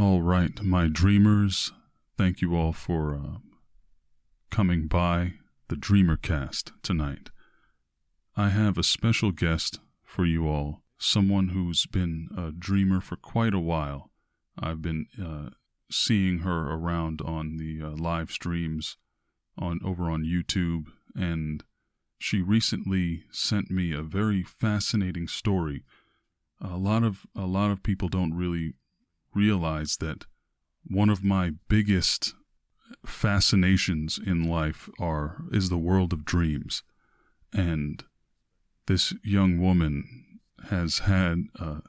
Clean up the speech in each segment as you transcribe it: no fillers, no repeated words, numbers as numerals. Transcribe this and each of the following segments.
All right, my dreamers, thank you all for coming by the Dreamercast tonight. I have a special guest for you all, someone who's been a dreamer for quite a while. I've been seeing her around on the live streams over on YouTube, and she recently sent me a very fascinating story. A lot of people don't really realize that one of my biggest fascinations in life is the world of dreams. And this young woman has had a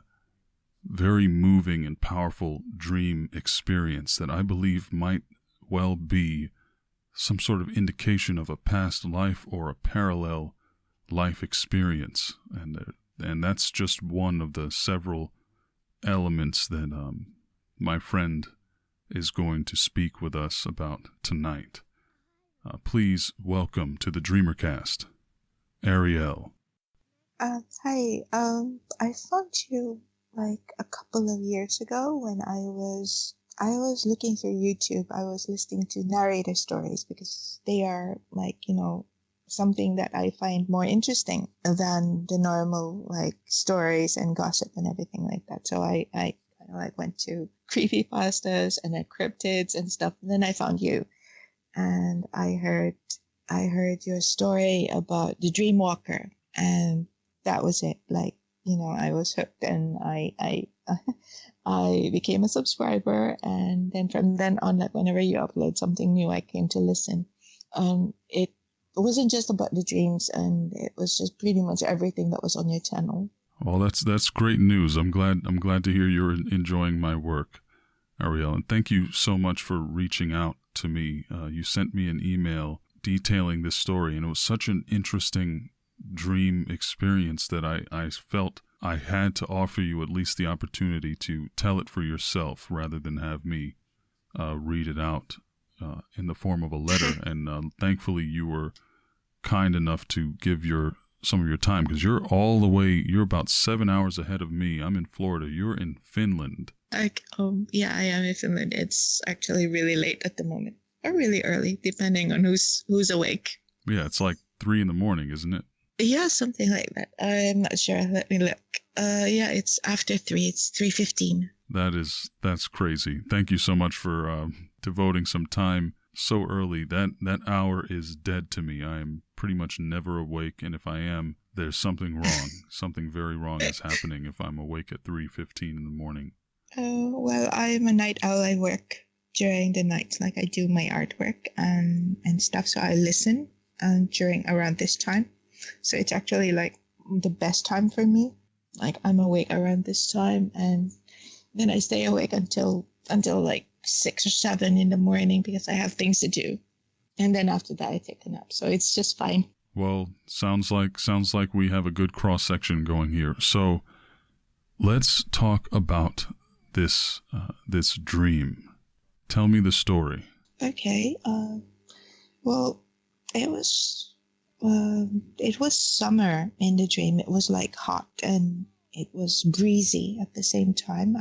very moving and powerful dream experience that I believe might well be some sort of indication of a past life or a parallel life experience. And that's just one of the several elements that my friend is going to speak with us about tonight. Please welcome to the Dreamercast, Arielle. Hi. I found you like a couple of years ago when I was looking through YouTube. I was listening to narrator stories because they are something that I find more interesting than the normal stories and gossip and everything like that. So I kind of went to creepypastas and cryptids and stuff. And then I found you, and I heard your story about the Dreamwalker, and that was it. I was hooked, and I became a subscriber. And then from then on, whenever you upload something new, I came to listen. It wasn't just about the dreams, and it was just pretty much everything that was on your channel. Well, that's great news. I'm glad to hear you're enjoying my work, Arielle. And thank you so much for reaching out to me. You sent me an email detailing this story, and it was such an interesting dream experience that I felt I had to offer you at least the opportunity to tell it for yourself rather than have me read it out in the form of a letter. And thankfully you were kind enough to give some of your time, because you're about 7 hours ahead of me. I'm in Florida. You're in Finland. Yeah, I am in Finland. It's actually really late at the moment, or really early, depending on who's awake. Yeah, it's like 3 a.m, isn't it? Yeah, something like that. I'm not sure. Let me look. Yeah, it's after 3. It's 3:15. That's crazy. Thank you so much for devoting some time so early. That hour is dead to me. I am pretty much never awake, and if I am, there's something wrong. Something very wrong is happening if I'm awake at 3:15 in the morning. Well, I'm a night owl. I work during the night. I do my artwork and stuff, so I listen around this time. So it's actually the best time for me. I'm awake around this time, and then I stay awake until 6 or 7 in the morning because I have things to do. And then after that I take a nap. So it's just fine. Well, sounds like we have a good cross section going here. So let's talk about this dream. Tell me the story. Okay. Well, it was summer in the dream. It was hot, and it was breezy at the same time.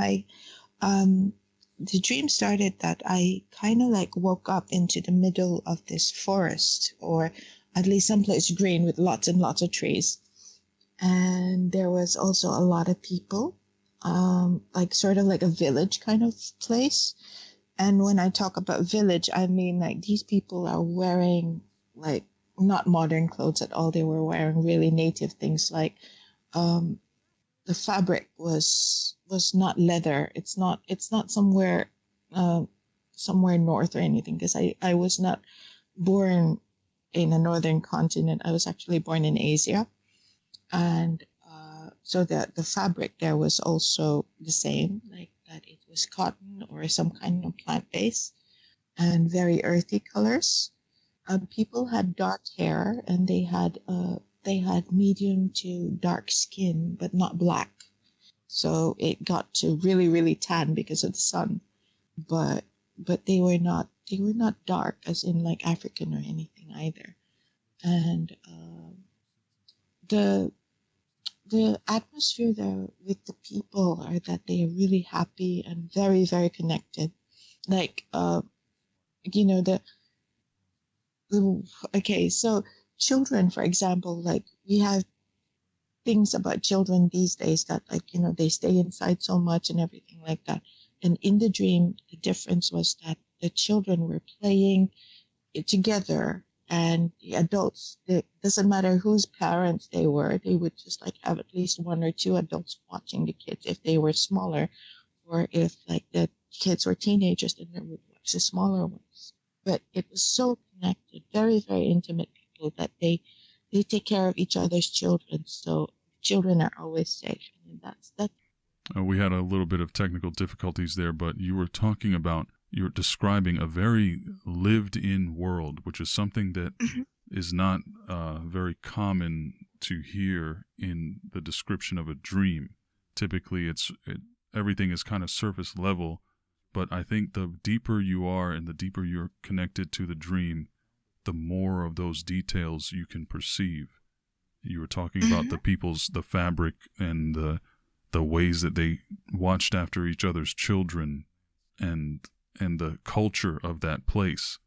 The dream started that I kind of woke up into the middle of this forest, or at least someplace green with lots and lots of trees. And there was also a lot of people, sort of like a village kind of place. And when I talk about village, I mean these people are wearing not modern clothes at all. They were wearing really native things. The fabric was not leather. It's not somewhere north or anything, because I was not born in a northern continent. I was actually born in Asia, and so the fabric there was also the same, that it was cotton or some kind of plant base, and very earthy colors. People had dark hair, and they had medium to dark skin, but not black. So it got to really, really tan because of the sun. But they were not dark, as in African or anything either. And the the atmosphere there with the people are that they are really happy and very, very connected. Like, you know, okay, so children, for example, like we have things about children these days that, like, you know, they stay inside so much and everything like that. And in the dream, the difference was that the children were playing together, and the adults, it doesn't matter whose parents they were, they would just like have at least one or two adults watching the kids if they were smaller, or if like the kids were teenagers, then they would watch the smaller ones. But it was so connected, very, very intimate people that they take care of each other's children, so children are always safe. And that's that. We had a little bit of technical difficulties there, but you're describing a very lived-in world, which is something that is not very common to hear in the description of a dream. Typically, everything is kind of surface level, but I think the deeper you are and the deeper you're connected to the dream, the more of those details you can perceive. You were talking about the fabric and the ways that they watched after each other's children, and the culture of that place.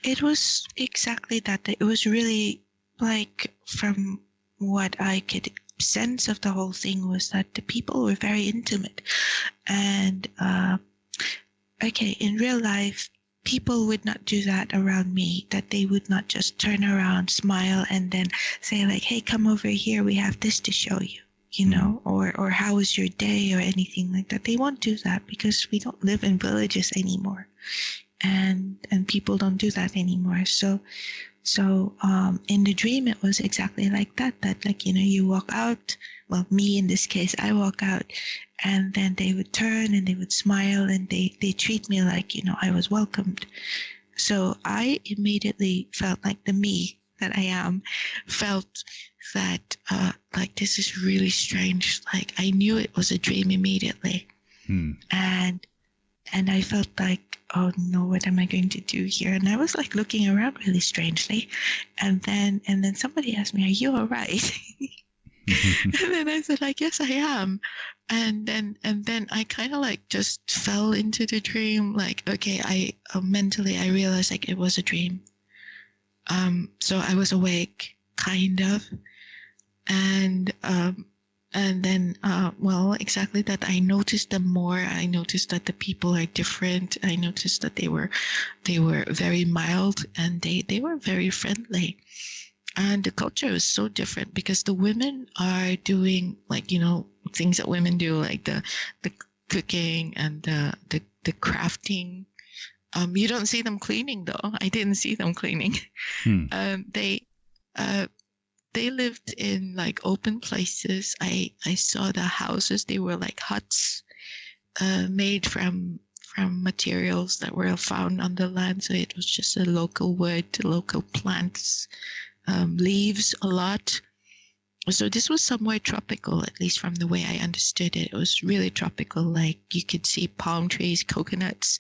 It was exactly that. It was really like, from what I could sense of the whole thing, was that the people were very intimate. And okay, in real life, people would not do that around me, that they would not just turn around, smile, and then say like, hey, come over here, we have this to show you. You know, or how was your day, or anything like that. They won't do that because we don't live in villages anymore, and people don't do that anymore. So in the dream, it was exactly like that. That, like, you know, you walk out. Well, me in this case, I walk out, and then they would turn and they would smile, and they treat me like, you know, I was welcomed. So I immediately felt like the me that I am felt that like, this is really strange. Like, I knew it was a dream immediately. And I felt like, oh no, what am I going to do here? And I was like looking around really strangely, and then somebody asked me, are you all right? And then I said like, yes, I am. And then I kind of like just fell into the dream. Like, okay, I mentally I realized like it was a dream. So I was awake, kind of, and then, well, exactly that. I noticed them more. I noticed that the people are different. I noticed that they were very mild, and they were very friendly. And the culture was so different because the women are doing, like, you know, things that women do, like the cooking and the crafting. You don't see them cleaning though. I didn't see them cleaning. They lived in like open places. I saw the houses. They were like huts, made from materials that were found on the land. So it was just a local wood, local plants, leaves a lot. So this was somewhere tropical, at least from the way I understood it. It was really tropical. Like, you could see palm trees, coconuts,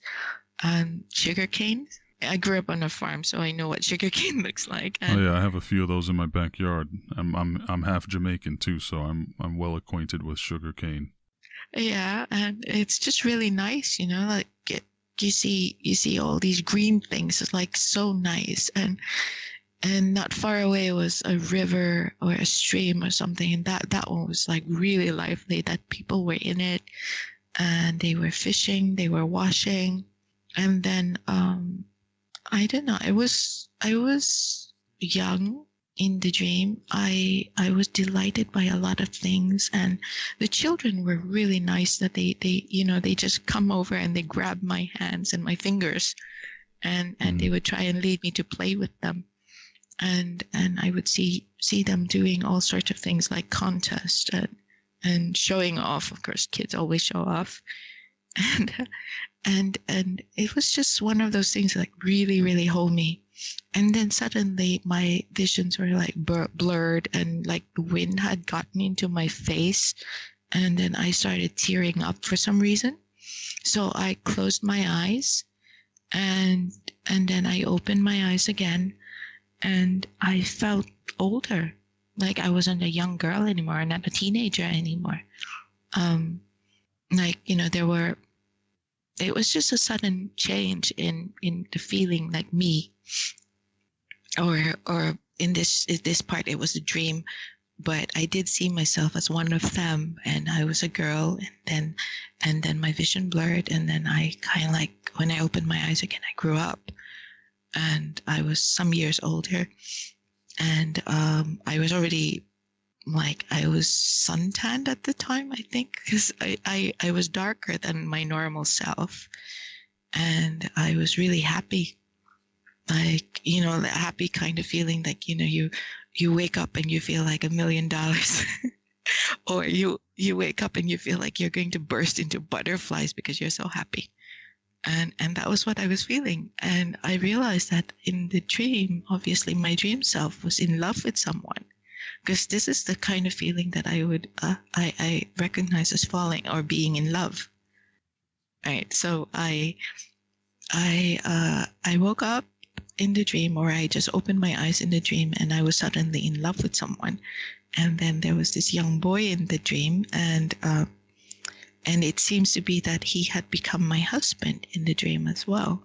and sugarcane. I grew up on a farm, so I know what sugarcane looks like. And I have a few of those in my backyard. I'm half Jamaican too, so I'm well acquainted with sugarcane. Yeah, and it's just really nice, you know. Like, you see all these green things. It's like so nice, and not far away was a river or a stream or something, and that one was like really lively. That people were in it, and they were fishing, they were washing, and then I don't know. I was young in the dream. I was delighted by a lot of things, and the children were really nice. That they you know, they just come over and they grab my hands and my fingers, and they would try and lead me to play with them, and I would see them doing all sorts of things like contests and showing off. Of course, kids always show off, and it was just one of those things that like really, really hold me. And then suddenly my visions were like blurred, and like the wind had gotten into my face, and then I started tearing up for some reason. So I closed my eyes, and then I opened my eyes again, and I felt older. Like I wasn't a young girl anymore, not a teenager anymore. Like, you know, it was just a sudden change in the feeling, like me, or in this part, it was a dream, but I did see myself as one of them, and I was a girl, and then my vision blurred, and then I kind of like, when I opened my eyes again, I grew up, and I was some years older, and I was already, like, I was suntanned at the time, I think, because I was darker than my normal self, and I was really happy. Like, you know, that happy kind of feeling, like, you know, you wake up and you feel like $1 million, or you wake up and you feel like you're going to burst into butterflies because you're so happy. And that was what I was feeling. And I realized that in the dream, obviously my dream self was in love with someone, because this is the kind of feeling that I would I recognize as falling or being in love. Right. So I woke up in the dream, or I just opened my eyes in the dream, and I was suddenly in love with someone. And then there was this young boy in the dream, and it seems to be that he had become my husband in the dream as well.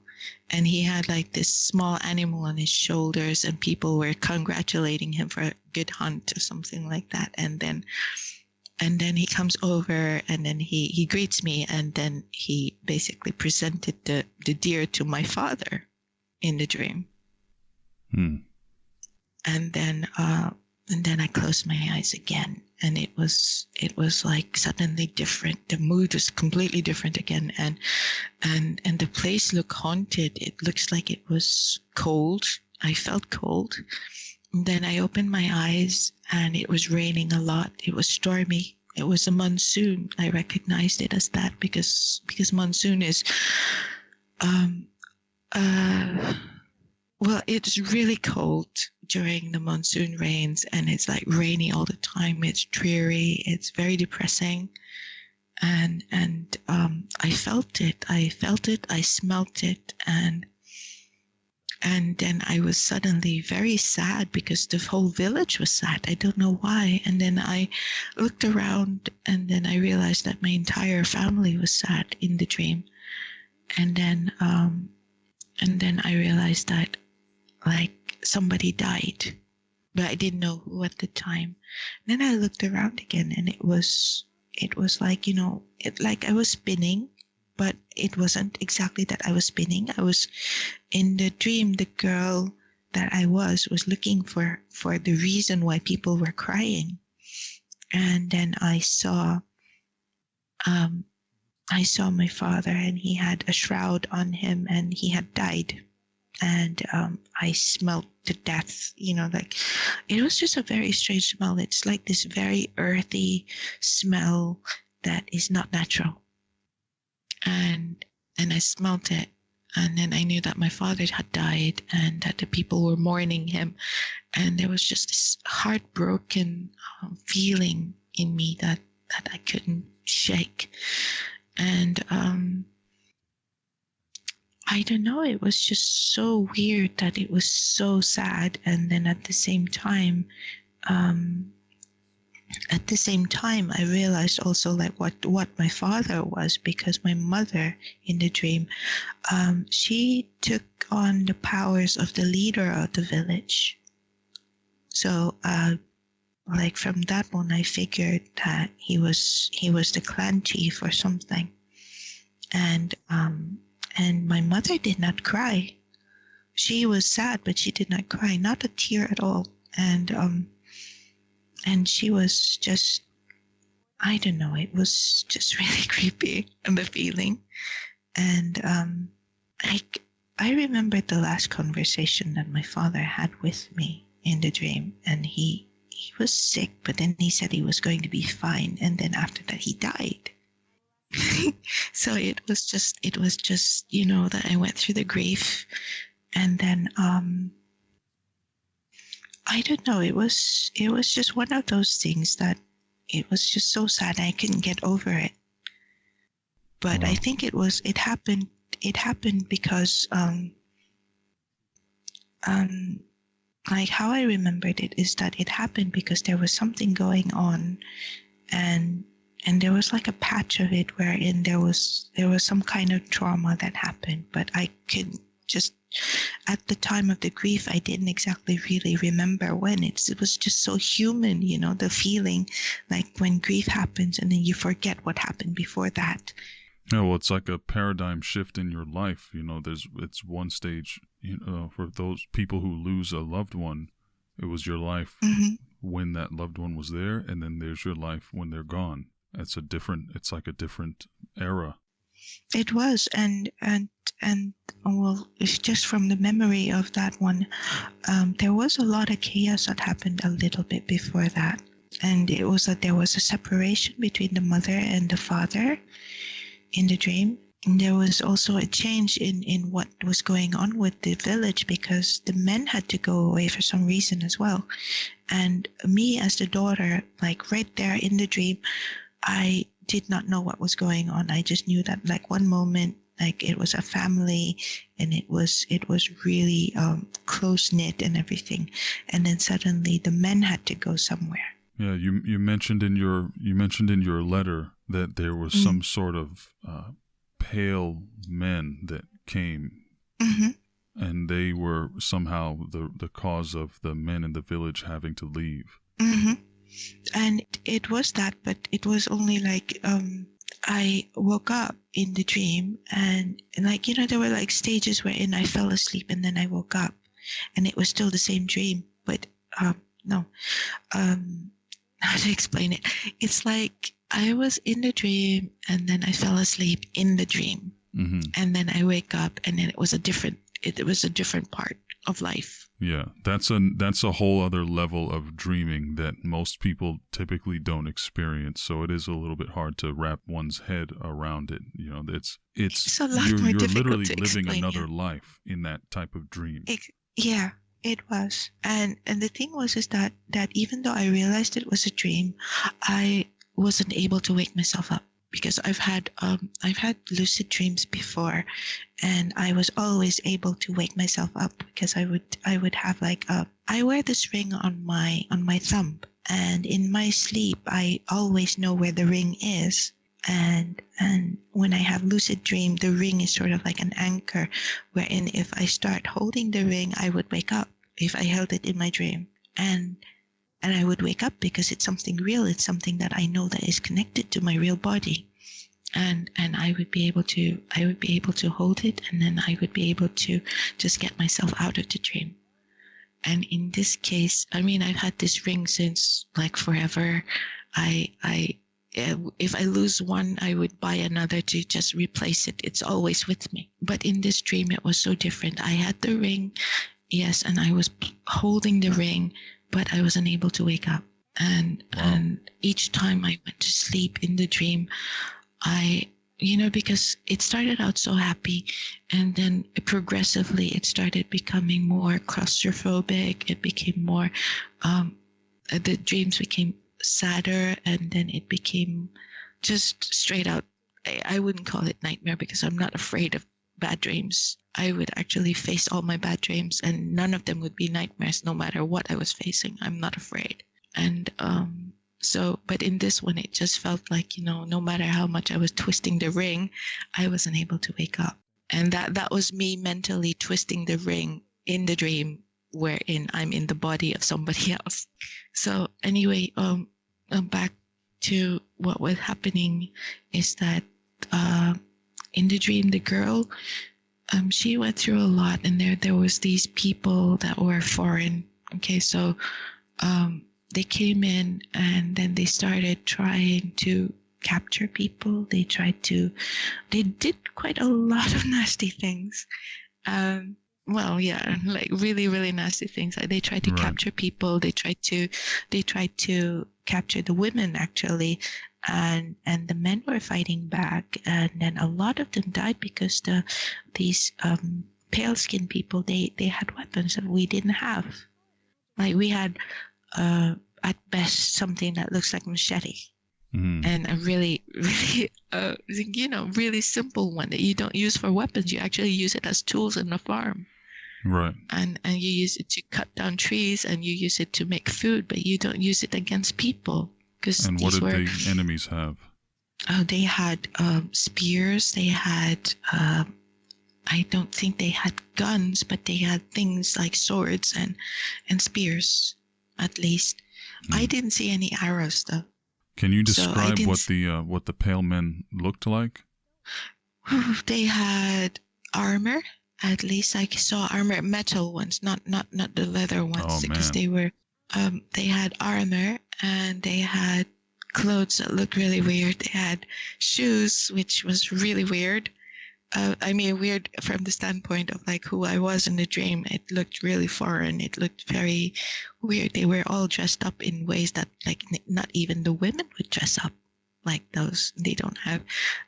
And he had like this small animal on his shoulders, and people were congratulating him for a good hunt or something like that. And then he comes over, and then he greets me, and then he basically presented the deer to my father in the dream. And then I closed my eyes again, and it was like suddenly different. The mood was completely different again, and the place looked haunted. It looks like it was cold. I felt cold. And then I opened my eyes, and it was raining a lot. It was stormy. It was a monsoon. I recognized it as that because monsoon is well, it's really cold during the monsoon rains, and it's like rainy all the time. It's dreary. It's very depressing. And I felt it. I smelt it. And then I was suddenly very sad because the whole village was sad. I don't know why. And then I looked around, and then I realized that my entire family was sad in the dream. And then I realized that, like, somebody died, but I didn't know who at the time. And then I looked around again, and it was like, you know, it like I was spinning, but it wasn't exactly that I was spinning. I was in the dream. The girl that I was looking for the reason why people were crying. And then I saw my father, and he had a shroud on him, and he had died. And I smelled the death, you know, like it was just a very strange smell. It's like this very earthy smell that is not natural. And I smelled it, and then I knew that my father had died, and that the people were mourning him. And there was just this heartbroken feeling in me that I couldn't shake. And I don't know, it was just so weird that it was so sad. And then at the same time, I realized also like what my father was, because my mother in the dream, she took on the powers of the leader of the village. So like from that one, I figured that he was the clan chief or something. And my mother did not cry. She was sad, but she did not cry, not a tear at all. And she was just, I don't know, it was just really creepy, and the feeling. And I remembered the last conversation that my father had with me in the dream, and he was sick, but then he said he was going to be fine, and then after that he died. So it was just, you know, that I went through the grief, and then I don't know, it was just one of those things that it was just so sad, I couldn't get over it. But wow. I think it happened because like how I remembered it is that it happened because there was something going on, and there was like a patch of it wherein there was some kind of trauma that happened, but I could just, at the time of the grief, I didn't exactly really remember when. It was just so human, the feeling like when grief happens and then you forget what happened before that. Yeah, well, it's like a paradigm shift in your life. It's one stage, for those people who lose a loved one, it was your life when that loved one was there, and then there's your life when they're gone. It's like a different era. It was, and well, it's just from the memory of that one. There was a lot of chaos that happened a little bit before that, and it was that there was a separation between the mother and the father in the dream. And there was also a change in what was going on with the village, because the men had to go away for some reason as well. And me as the daughter, like right there in the dream, I did not know what was going on. I just knew that like one moment, like it was a family and it was really close knit and everything. And then suddenly the men had to go somewhere. Yeah, you mentioned in your letter that there was some sort of pale men that came, and they were somehow the cause of the men in the village having to leave. And it was that, but it was only like I woke up in the dream, and like there were like stages wherein I fell asleep and then I woke up, and it was still the same dream. But how to explain it? It's like I was in the dream and then I fell asleep in the dream, and then I wake up and then it was a different part of life. Yeah, that's a whole other level of dreaming that most people typically don't experience. So it is a little bit hard to wrap one's head around it. It's a lot more you're difficult literally to living explain, another life in that type of dream. It was, and the thing was is that even though I realized it was a dream, I wasn't able to wake myself up, because I've had lucid dreams before, and I was always able to wake myself up, because I would have like I wear this ring on my thumb, and in my sleep I always know where the ring is, and when I have lucid dream, the ring is sort of like an anchor, wherein if I start holding the ring, I would wake up if I held it in my dream, and I would wake up because it's something real. It's something that I know that is connected to my real body, and I would be able to hold it, and then I would be able to just get myself out of the dream. And in this case, I mean, I've had this ring since like forever. If I lose one, I would buy another to just replace it. It's always with me. But in this dream, it was so different. I had the ring, yes, and I was holding the ring, but I wasn't able to wake up. And each time I went to sleep in the dream, because it started out so happy, and then progressively it started becoming more claustrophobic. It became more, the dreams became sadder, and then it became just straight out, I wouldn't call it nightmare, because I'm not afraid of bad dreams. I would actually face all my bad dreams, and none of them would be nightmares, no matter what I was facing. I'm not afraid. And but in this one, it just felt like, no matter how much I was twisting the ring, I wasn't able to wake up. And that was me mentally twisting the ring in the dream, wherein I'm in the body of somebody else. So anyway, back to what was happening is that in the dream, the girl, she went through a lot, and there was these people that were foreign. Okay, so they came in, and then they started trying to capture people. They did quite a lot of nasty things. Like really, really nasty things. They tried to capture people. They tried to capture the women, actually, and the men were fighting back. And then a lot of them died because these pale skinned people, they had weapons that we didn't have. Like we had at best something that looks like machete. And a really, really, really simple one that you don't use for weapons. You actually use it as tools in the farm. Right. And you use it to cut down trees, and you use it to make food, but you don't use it against people. And what did the enemies have? They had spears. They had, I don't think they had guns, but they had things like swords and spears, at least. I didn't see any arrows, though. Can you describe what the pale men looked like? They had armor. At least I saw armor, metal ones, not the leather ones, because they were. They had armor, and they had clothes that looked really weird. They had shoes, which was really weird. I mean, weird from the standpoint of like who I was in the dream. It looked really foreign. It looked very weird. They were all dressed up in ways that like not even the women would dress up like those. They don't have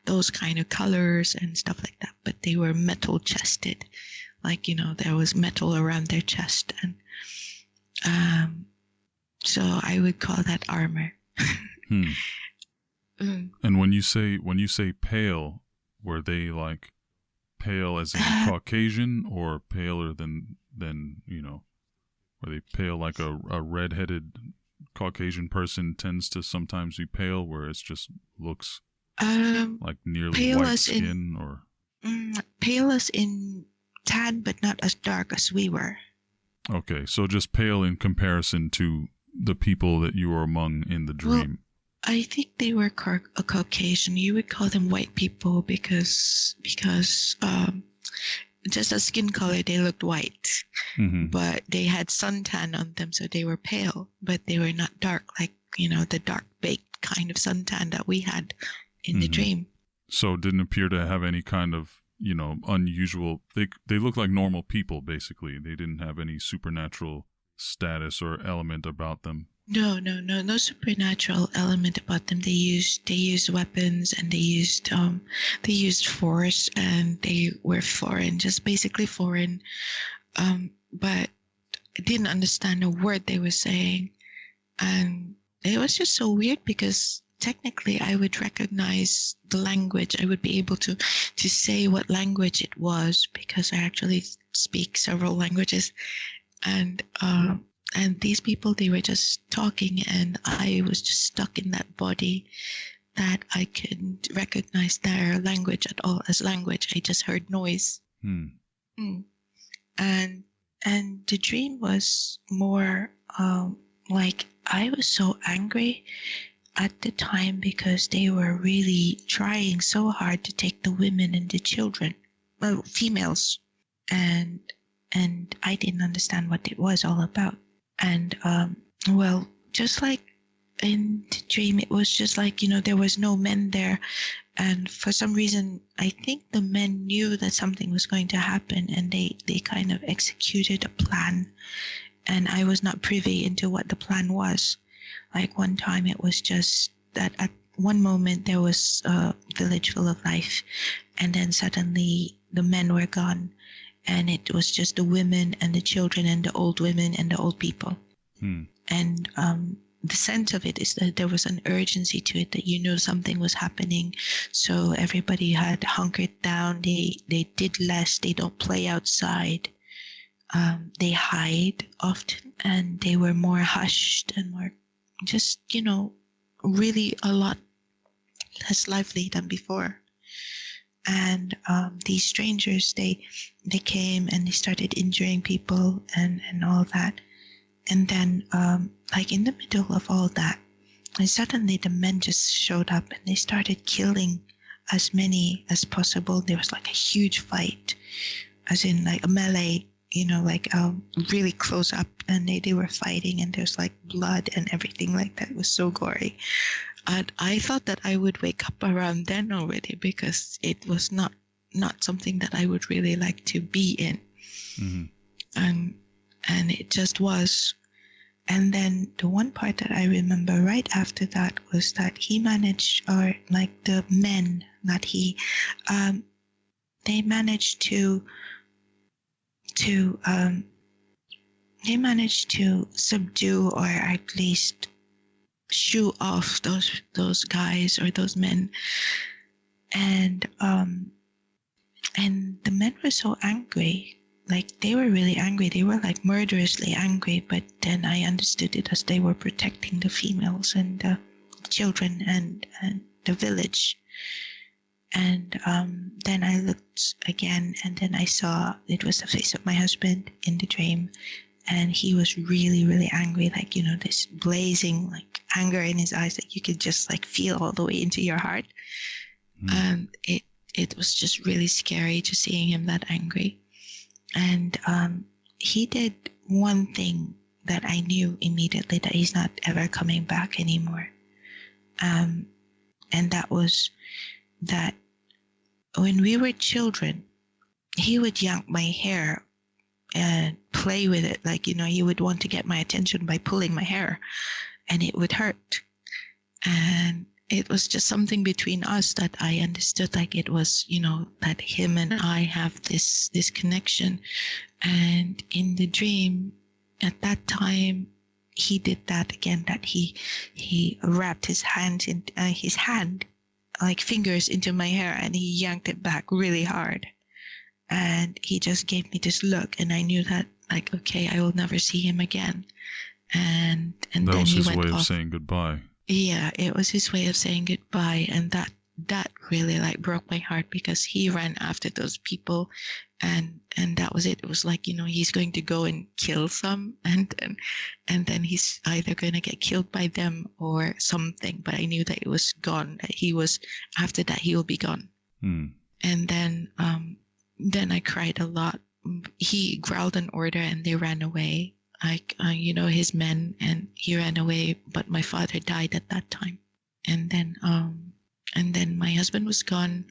those kind of colors and stuff like that, but they were metal chested. Like, you know, there was metal around their chest. And so I would call that armor. And when you say pale, were they like pale as in Caucasian, or paler than you know, were they pale like a redheaded Caucasian person tends to sometimes be pale, where it's just looks like nearly white skin, or pale as in tan, but not as dark as we were. Okay, so just pale in comparison to the people that you were among in the dream. Well, I think they were a Caucasian. You would call them white people because just as skin color, they looked white. But they had suntan on them, so they were pale, but they were not dark, like, you know, the dark baked kind of suntan that we had in the dream. So it didn't appear to have any kind of, you know, unusual. They looked like normal people, basically. They didn't have any supernatural status or element about them. No supernatural element about them. They used weapons, and they used force, and they were foreign, just basically foreign. But I didn't understand a word they were saying, and it was just so weird because technically I would recognize the language. I would be able to say what language it was because I actually speak several languages, and these people, they were just talking, and I was just stuck in that body that I couldn't recognize their language at all as language. I just heard noise. And the dream was more like I was so angry at the time because they were really trying so hard to take the women and the children, well, females, and I didn't understand what it was all about. And well, just like in the dream, it was just like, you know, there was no men there, and for some reason I think the men knew that something was going to happen, and they kind of executed a plan, and I was not privy into what the plan was. Like one time it was just that at one moment there was a village full of life, and then suddenly the men were gone, and it was just the women and the children and the old women and the old people. And the sense of it is that there was an urgency to it, that you know something was happening. So everybody had hunkered down. They did less. They don't play outside. They hide often, and they were more hushed and more just, you know, really a lot less lively than before. And these strangers, they came and they started injuring people and all that. And then like in the middle of all that, and suddenly the men just showed up and they started killing as many as possible. There was like a huge fight, as in like a melee, you know, like really close up, and they were fighting, and there's like blood and everything like that. It was so gory. And I thought that I would wake up around then already, because it was not something that I would really like to be in. And it just was. And then the one part that I remember right after that was that he managed, or like the men, not he, they managed to subdue, or at least shoo off those guys or those men. And the men were so angry like they were really angry. They were like murderously angry, but then I understood it as they were protecting the females and the children and the village. And then I looked again, and then I saw it was the face of my husband in the dream, and he was really, really angry, like, you know, this blazing like anger in his eyes that you could just like feel all the way into your heart. And it was just really scary to seeing him that angry. And he did one thing that I knew immediately, that he's not ever coming back anymore. And that was that when we were children, he would yank my hair and play with it. Like, you know, he would want to get my attention by pulling my hair, and it would hurt. And it was just something between us that I understood, like it was, you know, that him and I have this connection. And in the dream at that time, he did that again, that he wrapped his hand in his hand, like fingers, into my hair, and he yanked it back really hard. And he just gave me this look, and I knew that, like, okay, I will never see him again. And that then was he his went way of off. saying goodbye. Yeah, it was his way of saying goodbye, and that really like broke my heart, because he ran after those people, and that was it. It was like, you know, he's going to go and kill some, and then he's either going to get killed by them or something. But I knew that it was gone. That he was, after that, he will be gone. And then I cried a lot. He growled an order, and they ran away. Like, you know, his men, and he ran away, but my father died at that time. And then my husband was gone,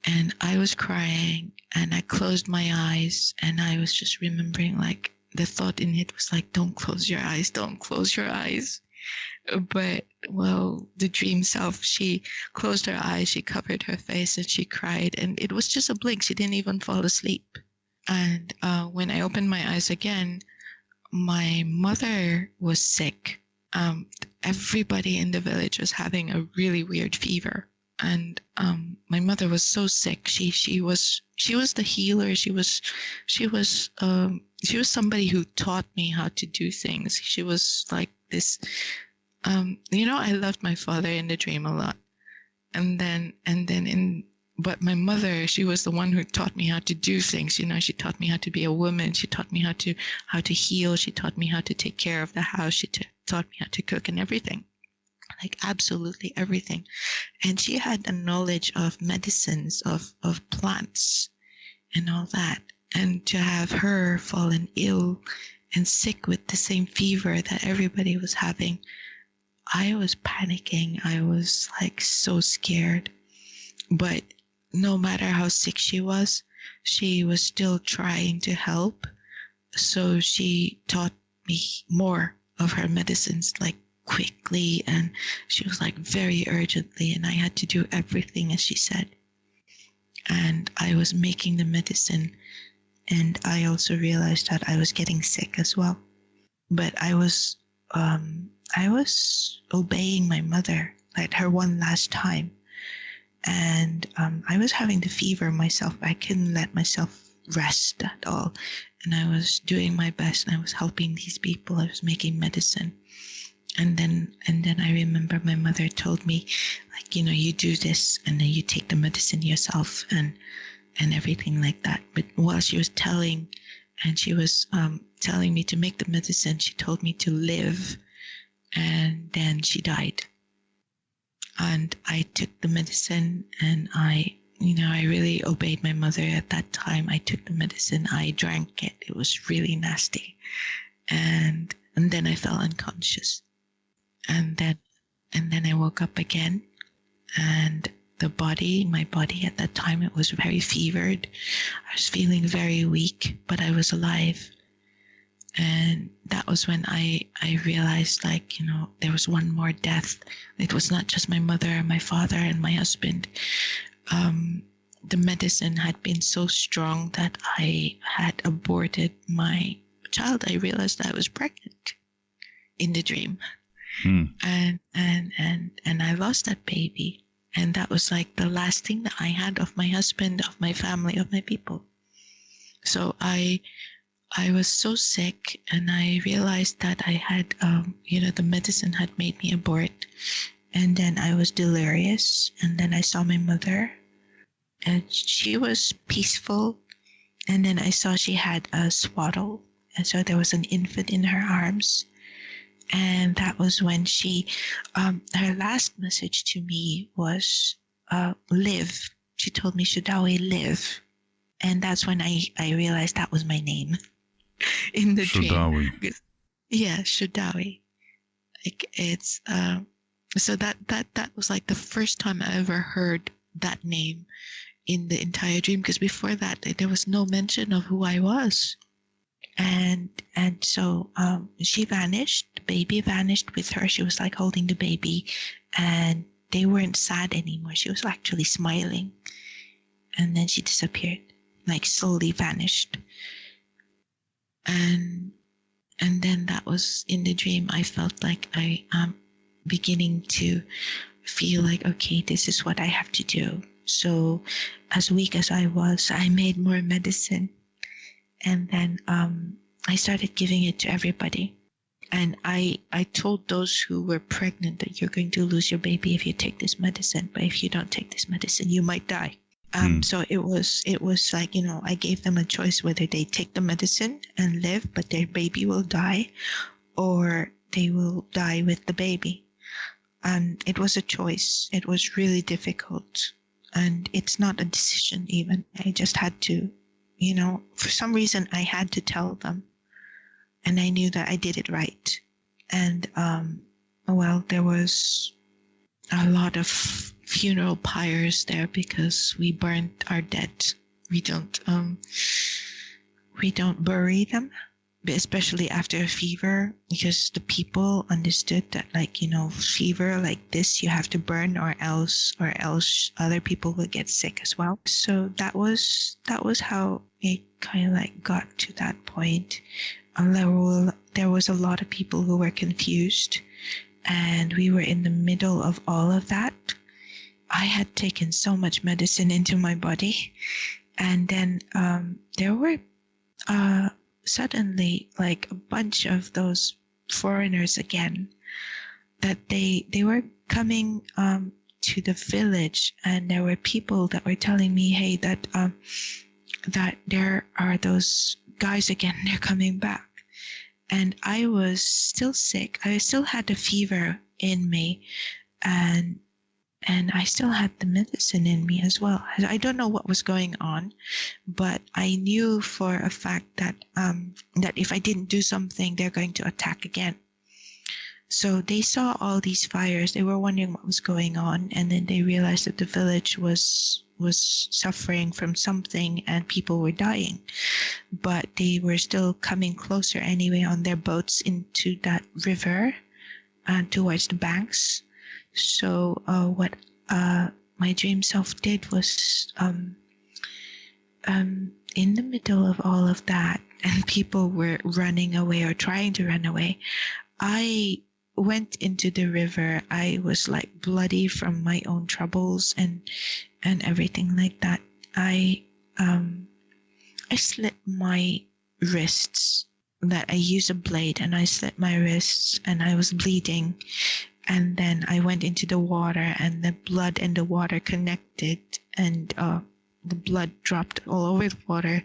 and I was crying, and I closed my eyes, and I was just remembering, like, the thought in it was like, don't close your eyes, don't close your eyes. But, well, the dream self, she closed her eyes, she covered her face, and she cried, and it was just a blink. She didn't even fall asleep. And when I opened my eyes again, my mother was sick. Everybody in the village was having a really weird fever, and my mother was so sick. She was the healer. She was somebody who taught me how to do things. She was like this. You know, I loved my father in the dream a lot, but my mother, she was the one who taught me how to do things. You know, she taught me how to be a woman. She taught me how to heal. She taught me how to take care of the house. She taught me how to cook and everything, like absolutely everything. And she had a knowledge of medicines, of plants and all that. And to have her fallen ill and sick with the same fever that everybody was having, I was panicking. I was like so scared. But no matter how sick she was still trying to help. So she taught me more of her medicines, like quickly, and she was like very urgently, and I had to do everything as she said. And I was making the medicine, and I also realized that I was getting sick as well. But I was obeying my mother, like her one last time. And I was having the fever myself. I couldn't let myself rest at all. And I was doing my best, and I was helping these people. I was making medicine. And then I remember my mother told me, like, you know, you do this, and then you take the medicine yourself, and everything like that. But while she was telling me to make the medicine, she told me to live, and then she died. And I took the medicine, and I really obeyed my mother at that time. I took the medicine, I drank it. It was really nasty. And then I fell unconscious. And then I woke up again, and my body at that time, it was very fevered. I was feeling very weak, but I was alive. And that was when I realized, like, you know, there was one more death. It was not just my mother, my father, and my husband. The medicine had been so strong that I had aborted my child. I realized I was pregnant in the dream. And I lost that baby. And that was like the last thing that I had of my husband, of my family, of my people. So I was so sick, and I realized that I had, the medicine had made me abort. And then I was delirious, and then I saw my mother, and she was peaceful. And then I saw she had a swaddle, and so there was an infant in her arms. And that was when her last message to me was, live. She told me, Shudawi, live. And that's when I realized that was my name in the Shudawi. dream. Yeah, Shudawi. Like it's so that was like the first time I ever heard that name in the entire dream, because before that there was no mention of who I was. And so she vanished. The baby vanished with her. She was like holding the baby, and they weren't sad anymore. She was actually smiling. And then she disappeared, like slowly vanished. And then that was in the dream. I felt like I am beginning to feel like, okay, this is what I have to do. So as weak as I was, I made more medicine. And then I started giving it to everybody. And I told those who were pregnant that you're going to lose your baby if you take this medicine. But if you don't take this medicine, you might die. So it was like, I gave them a choice whether they take the medicine and live, but their baby will die, or they will die with the baby. And it was a choice. It was really difficult. And it's not a decision even. I just had to, for some reason I had to tell them. And I knew that I did it right. And, there was a lot of funeral pyres there because we burnt our dead. We don't bury them, especially after a fever, because the people understood that, fever like this, you have to burn, or else other people will get sick as well. So that was how it kind of got to that point. There was a lot of people who were confused, and we were in the middle of all of that. I had taken so much medicine into my body, and then there were suddenly a bunch of those foreigners again, that they were coming to the village, and there were people that were telling me, hey, that there are those guys again, they're coming back. And I was still sick. I still had the fever in me, and I still had the medicine in me as well. I don't know what was going on, but I knew for a fact that that if I didn't do something, they're going to attack again. So they saw all these fires. They were wondering what was going on, and then they realized that the village was suffering from something and people were dying. But they were still coming closer anyway on their boats into that river and towards the banks. So what my dream self did was, in the middle of all of that, and people were running away or trying to run away, I went into the river. I was bloody from my own troubles and everything like that. I slit my wrists. That I used a blade, and I slit my wrists, and I was bleeding. And then I went into the water, and the blood and the water connected, and the blood dropped all over the water,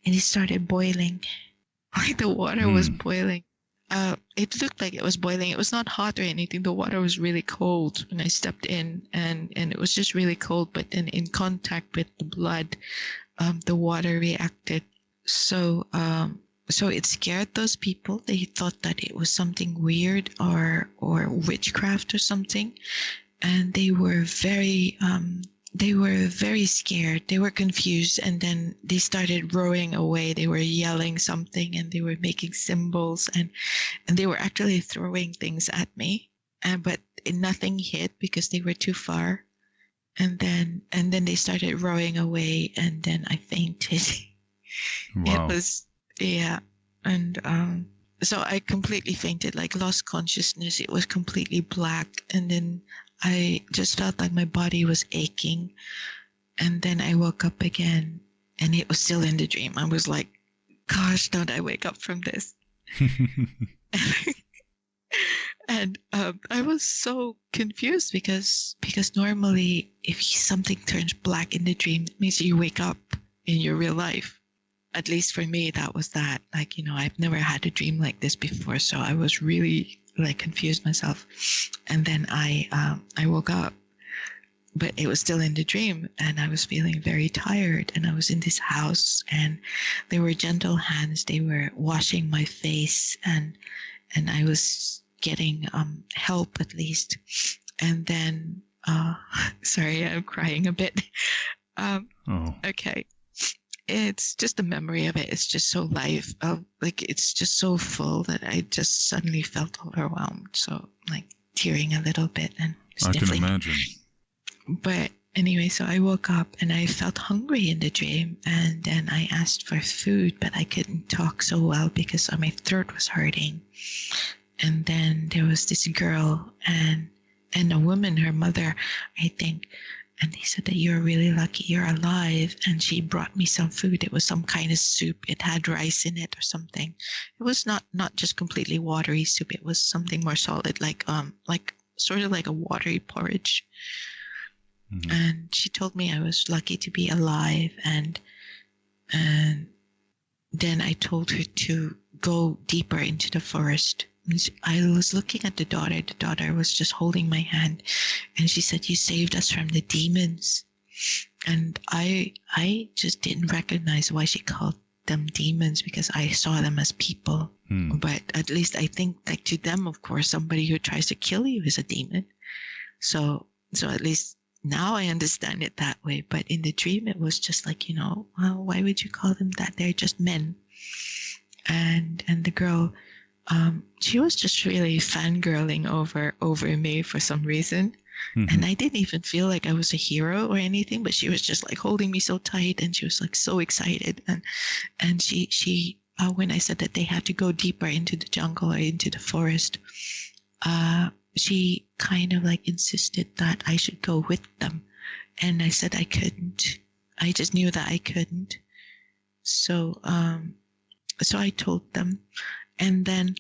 and it started boiling. The water was boiling. It looked like it was boiling. It was not hot or anything. The water was really cold when I stepped in, and it was just really cold. But then in contact with the blood, the water reacted. So it scared those people. They thought that it was something weird or witchcraft or something, and they were very scared. They were confused, and then they started rowing away. They were yelling something, and they were making symbols, and they were actually throwing things at me, but nothing hit because they were too far. And then they started rowing away, and then I fainted. Wow. It was, yeah. And so I completely fainted, lost consciousness. It was completely black. And then I just felt like my body was aching. And then I woke up again. and it was still in the dream. I was like, gosh, don't I wake up from this? And I was so confused because normally if something turns black in the dream, it means you wake up in your real life. At least for me, that was that. Like, I've never had a dream like this before, so I was really like confused myself. And then I woke up, but it was still in the dream, and I was feeling very tired. And I was in this house, and there were gentle hands. They were washing my face, and I was getting help at least. And then, sorry, I'm crying a bit. Okay. It's just a memory of it. It's just so live. Like, it's just so full that I just suddenly felt overwhelmed. So, like, tearing a little bit and sniffling. I can imagine. But anyway, so I woke up and I felt hungry in the dream. And then I asked for food, but I couldn't talk so well because my throat was hurting. And then there was this girl and a woman, her mother, I think. And they said that you're really lucky you're alive. And she brought me some food. It was some kind of soup. It had rice in it or something. It was not just completely watery soup. It was something more solid, like sort of like a watery porridge. Mm-hmm. And she told me I was lucky to be alive. And then I told her to go deeper into the forest. I was looking at the daughter. The daughter was just holding my hand, and she said, "You saved us from the demons." And I just didn't recognize why she called them demons, because I saw them as people. But at least I think, like, to them, of course, somebody who tries to kill you is a demon. So at least now I understand it that way. But in the dream, it was just like, well, why would you call them that? They're just men. And the girl, she was just really fangirling over me for some reason. Mm-hmm. And I didn't even feel like I was a hero or anything, but she was just like holding me so tight, and she was like so excited. And she when I said that they had to go deeper into the jungle or into the forest, she kind of like insisted that I should go with them. And I said I couldn't. I just knew that I couldn't. So I told them. And then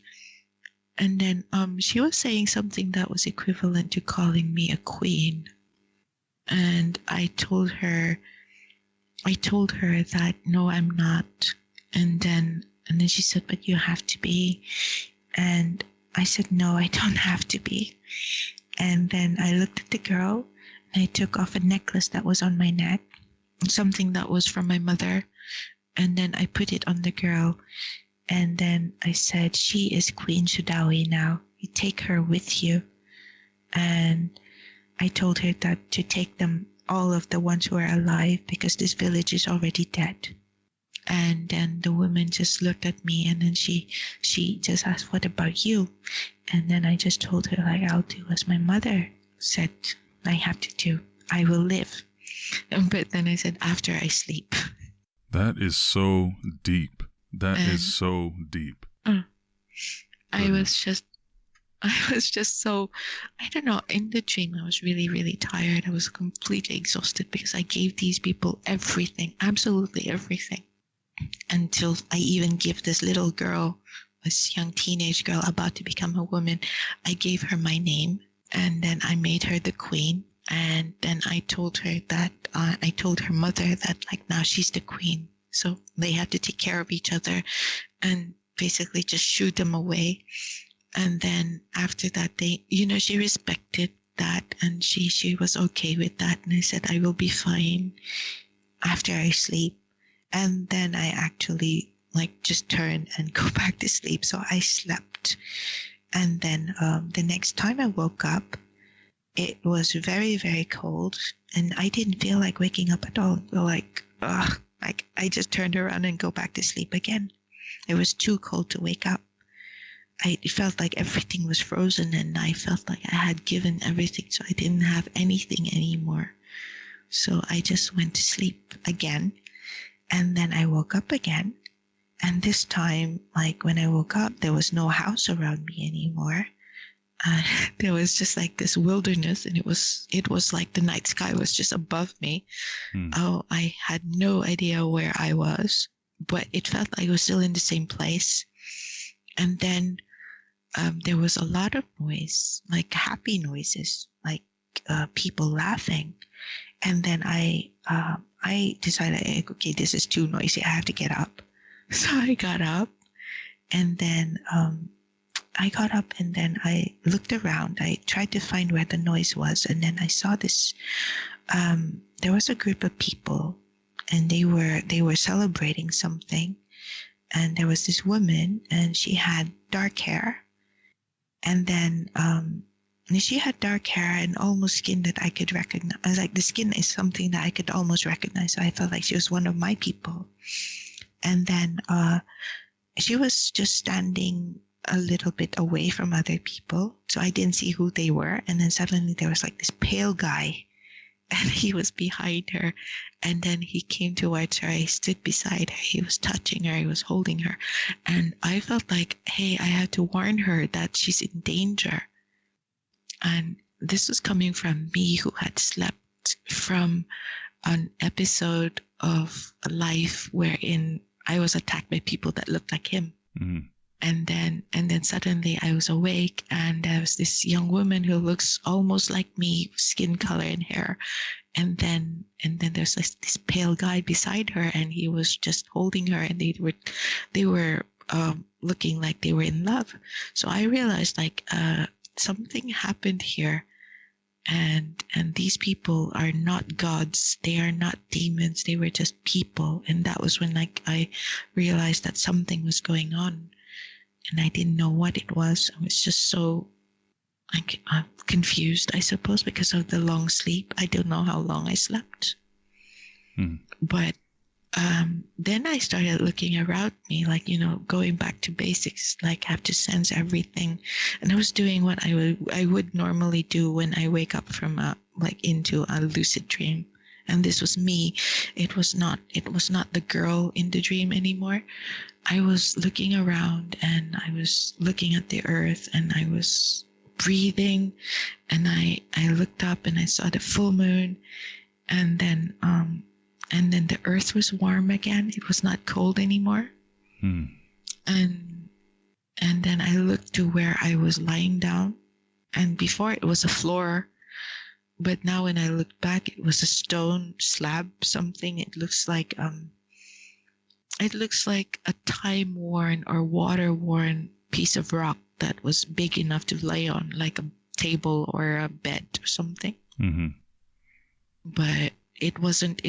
she was saying something that was equivalent to calling me a queen. And I told her that no, I'm not. And then she said, "But you have to be." And I said, "No, I don't have to be." And then I looked at the girl, and I took off a necklace that was on my neck, something that was from my mother. And then I put it on the girl. And then I said, "She is Queen Shudawi now. You take her with you." And I told her that to take them, all of the ones who are alive, because this village is already dead. And then the woman just looked at me, and then she just asked, "What about you?" And then I just told her, like, I'll do as my mother said I have to do. I will live. But then I said, after I sleep. That is so deep. That is so deep. I was just so, I don't know, in the dream I was really, really tired. I was completely exhausted because I gave these people everything, absolutely everything. Until I even give this little girl, this young teenage girl about to become a woman, I gave her my name, and then I made her the queen. And then I told her that, I told her mother that, like, now she's the queen. So they had to take care of each other and basically just shoo them away. And then after that, she respected that, and she was okay with that. And I said, I will be fine after I sleep. And then I actually just turn and go back to sleep. So I slept. And then the next time I woke up, it was very, very cold. And I didn't feel like waking up at all. I just turned around and go back to sleep again. It was too cold to wake up. I felt like everything was frozen, and I felt like I had given everything, so I didn't have anything anymore. So I just went to sleep again. And then I woke up again. And this time, when I woke up, there was no house around me anymore. And there was just like this wilderness, and it was like the night sky was just above me. Oh, I had no idea where I was, but it felt like I was still in the same place. And then there was a lot of noise, like happy noises, like people laughing. And then I decided, okay, this is too noisy. I have to get up. So I got up, and then I looked around. I tried to find where the noise was, and then I saw this. There was a group of people, and they were celebrating something. And there was this woman, and she had dark hair, and then she had dark hair and almost skin that I could recognize. Like the skin is something that I could almost recognize. So I felt like she was one of my people. And then she was just standing a little bit away from other people, so I didn't see who they were. And then suddenly there was like this pale guy, and he was behind her, and then he came towards her. I stood beside her. He was touching her. He was holding her, and I felt like, hey, I have to warn her that she's in danger. And this was coming from me, who had slept from an episode of a life wherein I was attacked by people that looked like him. Mm-hmm. And then suddenly I was awake, and there was this young woman who looks almost like me, skin color and hair. And then there's this pale guy beside her, and he was just holding her, and they were looking like they were in love. So I realized like something happened here, and these people are not gods. They are not demons. They were just people. And that was when like I realized that something was going on. And I didn't know what it was. I was just so confused, I suppose, because of the long sleep. I don't know how long I slept. But then I started looking around me, like, going back to basics, like have to sense everything. And I was doing what I would normally do when I wake up from into a lucid dream. And this was me. It was not the girl in the dream anymore. I was looking around, and I was looking at the earth, and I was breathing, and I looked up, and I saw the full moon, and then the earth was warm again. It was not cold anymore. And then I looked to where I was lying down, and before it was a floor. But now when I look back, it was a stone slab, something. It looks like a time-worn or water-worn piece of rock that was big enough to lay on, like a table or a bed or something. Mm-hmm. But it wasn't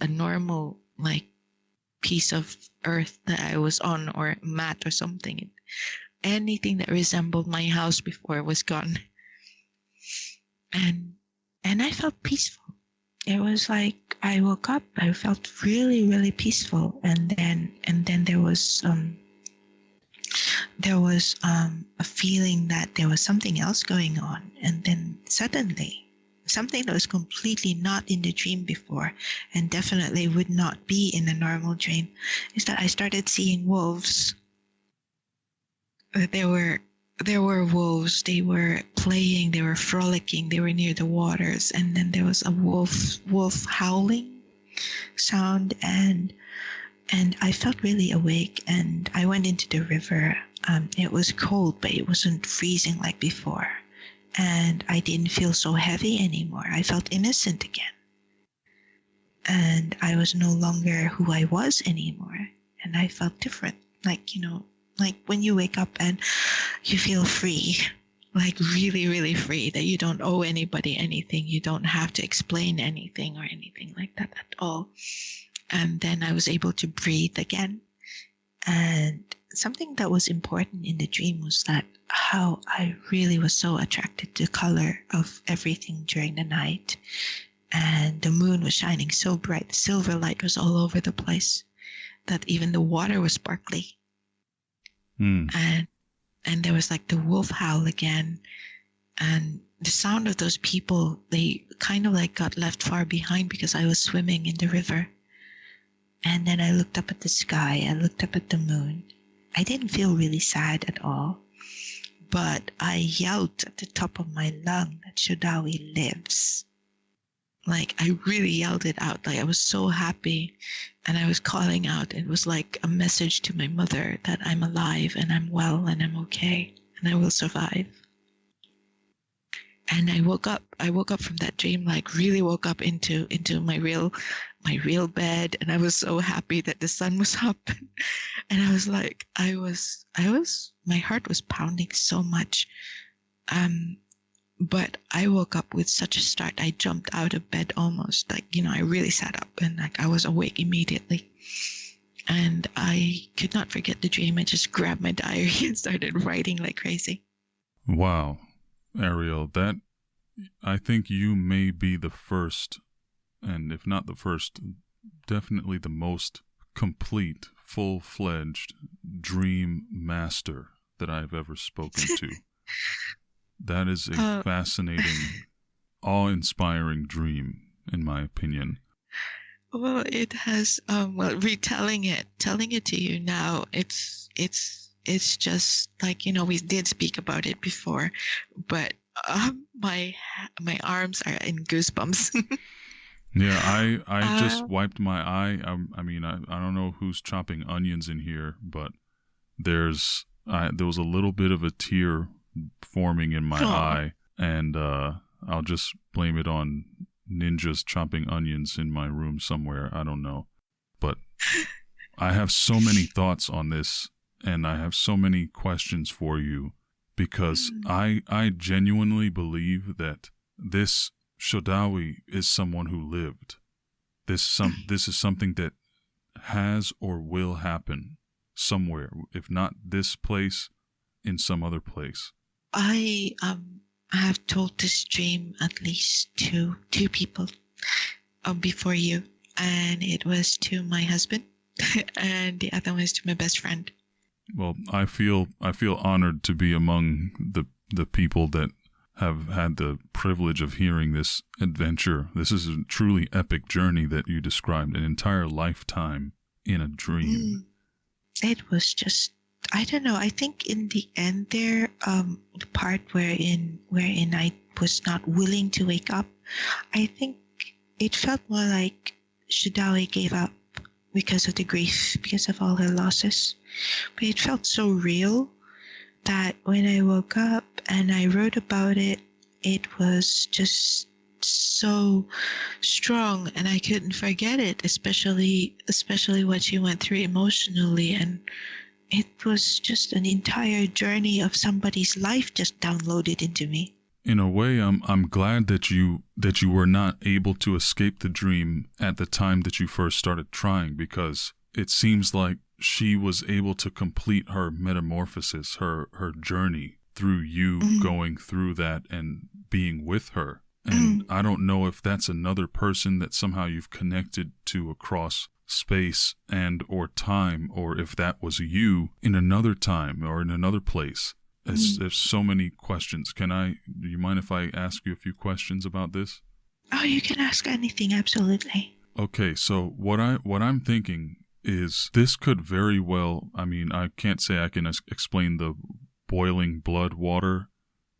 a normal like piece of earth that I was on, or mat or something. Anything that resembled my house before was gone. And I felt peaceful. It was like I woke up, I felt really, really peaceful. And then there was a feeling that there was something else going on. And then suddenly, something that was completely not in the dream before, and definitely would not be in a normal dream, is that I started seeing wolves. There were wolves. They were playing. They were frolicking. They were near the waters, and then there was a wolf howling sound, and I felt really awake. And I went into the river. It was cold, but it wasn't freezing like before, and I didn't feel so heavy anymore. I felt innocent again, and I was no longer who I was anymore, and I felt different. Like when you wake up and you feel free, like really, really free, that you don't owe anybody anything. You don't have to explain anything or anything like that at all. And then I was able to breathe again. And something that was important in the dream was that how I really was so attracted to the color of everything during the night. And the moon was shining so bright. The silver light was all over the place, that even the water was sparkly. And there was like the wolf howl again, and the sound of those people, they kind of like got left far behind because I was swimming in the river. And then I looked up at the sky, I looked up at the moon. I didn't feel really sad at all, but I yelled at the top of my lung that Shodawi lives. Like, I really yelled it out. Like, I was so happy, and I was calling out. It was like a message to my mother that I'm alive and I'm well and I'm okay and I will survive. And I woke up from that dream, like really woke up into my real bed, and I was so happy that the sun was up. And I was like, my heart was pounding so much. But I woke up with such a start. I jumped out of bed almost, like, I really sat up, and like I was awake immediately. And I could not forget the dream. I just grabbed my diary and started writing like crazy. Wow. Arielle, that, I think you may be the first, and if not the first, definitely the most complete, full-fledged dream master that I've ever spoken to. That is a fascinating, awe-inspiring dream, in my opinion. Well, it has, telling it to you now, it's just like, we did speak about it before, but my arms are in goosebumps. Yeah, I just wiped my eye. I mean, I don't know who's chopping onions in here, but there was a little bit of a tear forming in my eye, and I'll just blame it on ninjas chopping onions in my room somewhere. I don't know, but I have so many thoughts on this, and I have so many questions for you, because I genuinely believe that this Shodawi is someone who lived. This is something that has or will happen somewhere, if not this place, in some other place. I have told this dream at least to two people before you, and it was to my husband, and the other one was to my best friend. Well, I feel honored to be among the people that have had the privilege of hearing this adventure. This is a truly epic journey that you described, an entire lifetime in a dream. It was just, I don't know, I think in the end there, the part wherein I was not willing to wake up, I think it felt more like Shodawi gave up because of the grief, because of all her losses. But it felt so real that when I woke up and I wrote about it, it was just so strong, and I couldn't forget it, especially what she went through emotionally. And it was just an entire journey of somebody's life just downloaded into me. In a way, I'm glad that you were not able to escape the dream at the time that you first started trying, because it seems like she was able to complete her metamorphosis, her journey through you going through that and being with her. And I don't know if that's another person that somehow you've connected to across space and or time, or if that was you in another time or in another place. There's so many questions. Do you mind if I ask you a few questions about this? Oh, you can ask anything, absolutely. Okay, so what I'm thinking is this could very well, I mean, I can't say I can explain the boiling blood water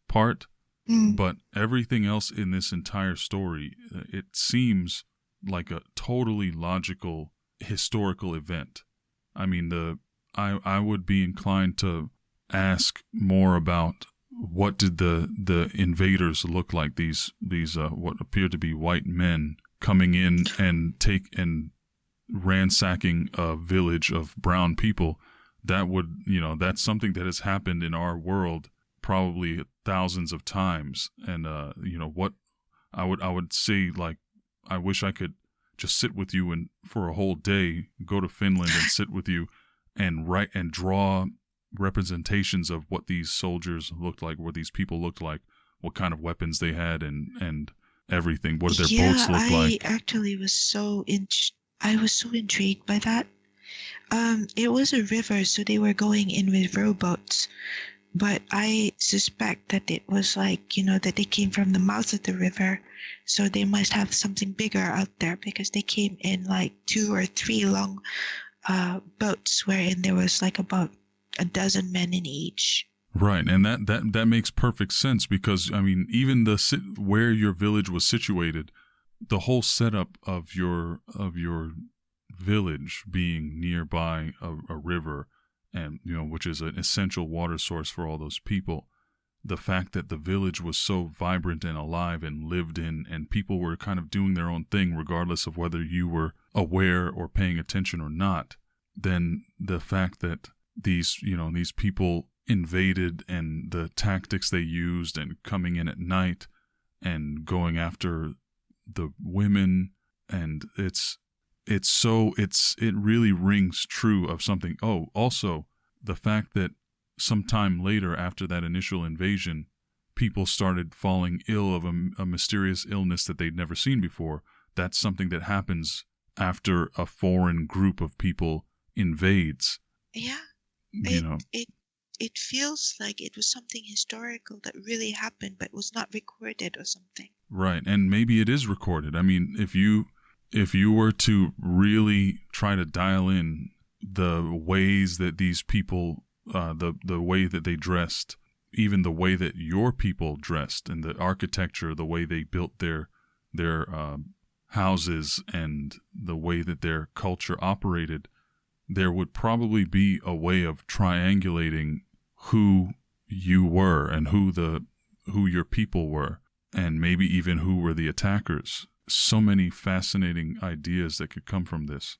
part, but everything else in this entire story, it seems like a totally logical historical event. I mean, I would be inclined to ask more about what did the invaders look like, these what appear to be white men coming in and ransacking a village of brown people. That would, that's something that has happened in our world probably thousands of times. And what I would say, like, I wish I could just sit with you and for a whole day go to Finland and sit with you and write and draw representations of what these soldiers looked like, what these people looked like, what kind of weapons they had, and everything. What did their boats look like? I actually was I was so intrigued by that. It was a river, so they were going in with rowboats. But I suspect that it was like, that they came from the mouth of the river. So they must have something bigger out there, because they came in like 2 or 3 long boats wherein there was like about a dozen men in each. Right, and that makes perfect sense, because I mean, even where your village was situated, the whole setup of your village being nearby a river, and which is an essential water source for all those people. The fact that the village was so vibrant and alive and lived in, and people were kind of doing their own thing regardless of whether you were aware or paying attention or not. Then the fact that these people invaded, and the tactics they used, and coming in at night and going after the women, and it really rings true of something. Oh, also the fact that sometime later, after that initial invasion, people started falling ill of a mysterious illness that they'd never seen before. That's something that happens after a foreign group of people invades. Yeah. You know. It feels like it was something historical that really happened but was not recorded or something. Right, and maybe it is recorded. I mean, if you were to really try to dial in the ways that these people, the way that they dressed, even the way that your people dressed, and the architecture, the way they built their houses, and the way that their culture operated, there would probably be a way of triangulating who you were, and who your people were, and maybe even who were the attackers. So many fascinating ideas that could come from this.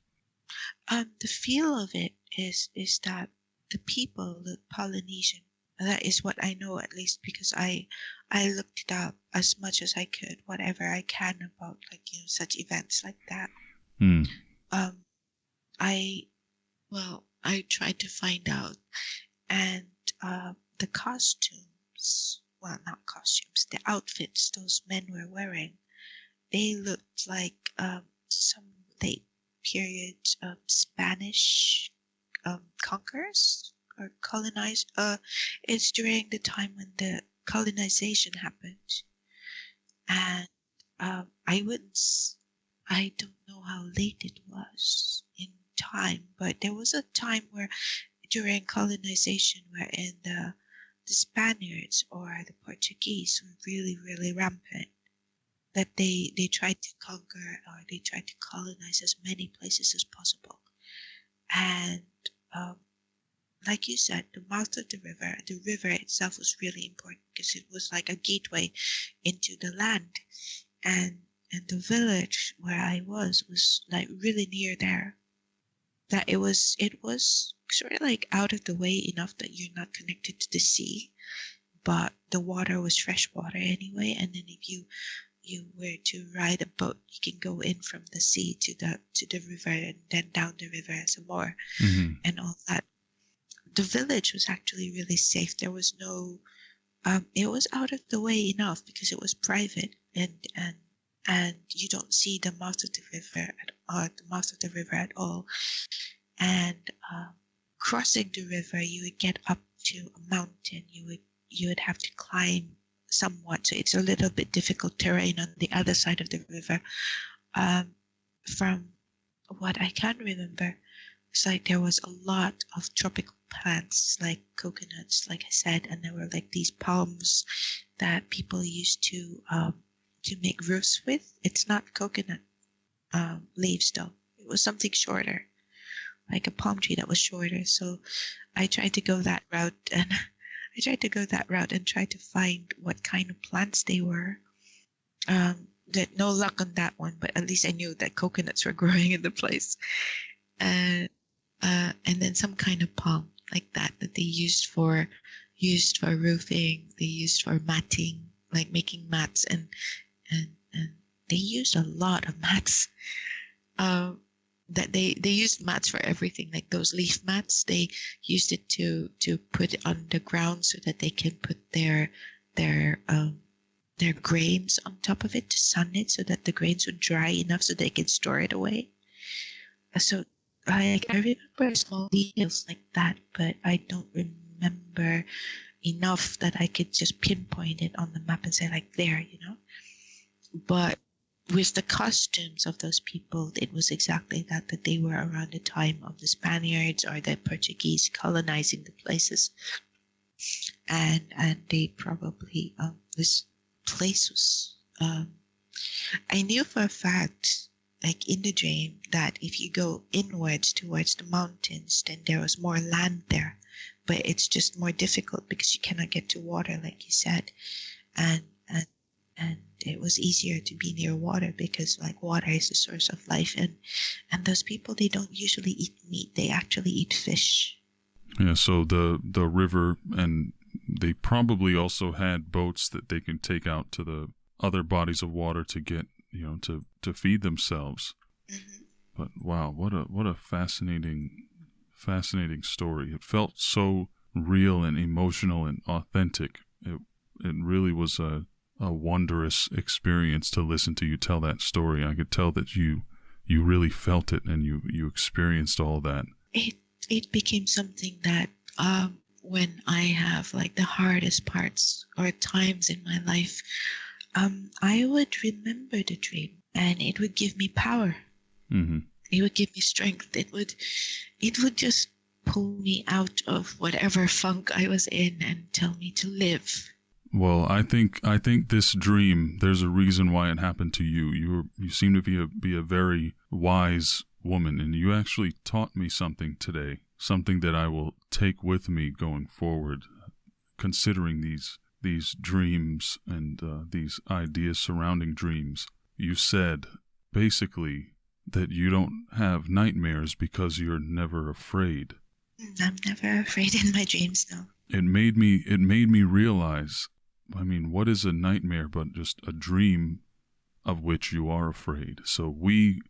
The feel of it is that the people look Polynesian. That is what I know, at least, because I looked it up as much as I could, whatever I can about such events like that. I tried to find out, and the costumes, well, not costumes, the outfits those men were wearing, they looked like some late period Spanish conquerors or colonized. It's during the time when the colonization happened, and I don't know how late it was in time, but there was a time where during colonization wherein the Spaniards or the Portuguese were really, really rampant, that they tried to conquer, or they tried to colonize as many places as possible. And like you said, the mouth of the river itself was really important, because it was like a gateway into the land. And the village where I was like really near there. That it was sort of like out of the way enough that you're not connected to the sea, but the water was fresh water anyway. And then if you were to ride a boat, you can go in from the sea to the river, and then down the river some more, and all that. The village was actually really safe. There was no, it was out of the way enough because it was private, and you don't see the mouth of the river at all. And crossing the river, you would get up to a mountain. You would have to climb somewhat, so it's a little bit difficult terrain on the other side of the river. From what I can remember, it's like there was a lot of tropical plants, like coconuts, like I said, and there were like these palms that people used to make roofs with. It's not coconut leaves though. It was something shorter, like a palm tree that was shorter. So I tried to go that route, and try to find what kind of plants they were. No luck on that one, but at least I knew that coconuts were growing in the place. And then some kind of palm like that they used for roofing. They used for matting, like making mats, and they used a lot of mats. That they used mats for everything, like those leaf mats. They used it to put it on the ground so that they can put their grains on top of it to sun it, so that the grains would dry enough so they can store it away. So I remember small details like that, but I don't remember enough that I could just pinpoint it on the map and say like there, But with the costumes of those people, it was exactly that they were around the time of the Spaniards or the Portuguese colonizing the places. and they probably this place was I knew for a fact, like in the dream, that if you go inwards towards the mountains, then there was more land there, but it's just more difficult because you cannot get to water, like you said, and and and it was easier to be near water because like water is the source of life, and those people, they don't usually eat meat, they actually eat fish. Yeah, so the river, and they probably also had boats that they can take out to the other bodies of water to get, to feed themselves. Mm-hmm. But wow, what a fascinating story. It felt so real and emotional and authentic. It really was a wondrous experience to listen to you tell that story. I could tell that you really felt it and you experienced all that. It became something that when I have like the hardest parts or times in my life, I would remember the dream and it would give me power. Mm-hmm. It would give me strength. It would just pull me out of whatever funk I was in and tell me to live. Well, I think this dream, there's a reason why it happened to you. You seem to be a very wise woman, and you actually taught me something today, something that I will take with me going forward, considering these dreams and these ideas surrounding dreams. You said basically that you don't have nightmares because you're never afraid. I'm never afraid in my dreams, no. It made me realize, I mean, what is a nightmare but just a dream of which you are afraid? So we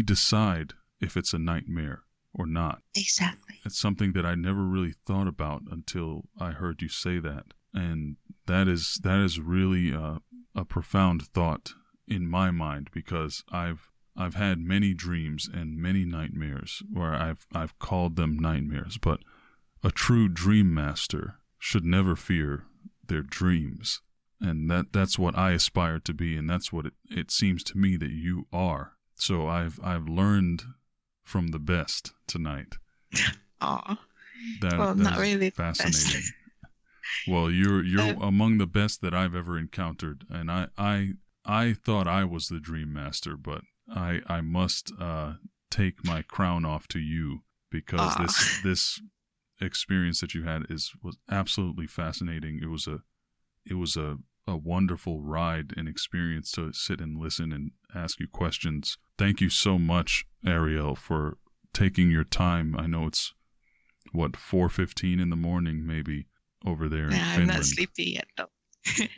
decide if it's a nightmare or not. Exactly. It's something that I never really thought about until I heard you say that. And that is really a profound thought in my mind, because I've had many dreams and many nightmares where I've called them nightmares, but a true dream master should never fear their dreams. And that's what I aspire to be, and that's what it seems to me that you are. So I've learned from the best tonight. Aw. Well, not really fascinating. Well, you're among the best that I've ever encountered, and I thought I was the dream master, but I must take my crown off to you, because this experience that you had was absolutely fascinating. It was a wonderful ride and experience to sit and listen and ask you questions. Thank you so much, Arielle, for taking your time. I know it's 4:15 in the morning maybe over there in Finland. I'm not sleepy yet though.